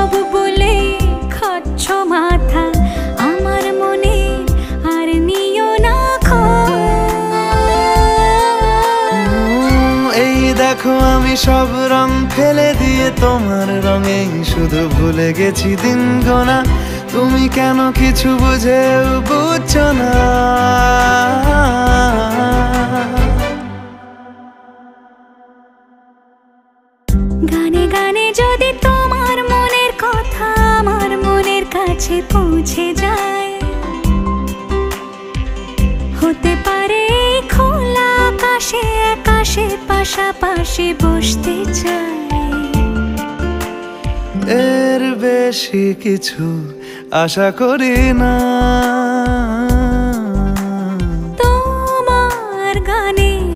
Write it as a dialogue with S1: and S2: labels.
S1: সব বলে খাচ্ছ মাথা আমার মনে আর নিও না
S2: এই দেখো আমি সব রং ফেলে দিয়ে তোমার রঙে শুধু ভুলে গেছি দিন গোনা। তুমি কেন কিছু বুঝেও বুঝছো না?
S1: গানে গানে যদি তোমার মনের কথা আমার মনের কাছে পৌঁছে যায়, হতে পারে এই খোলা আকাশে আকাশে পাশাপাশি বসতে চাই।
S2: এর বেশি কিছু আশা করি না।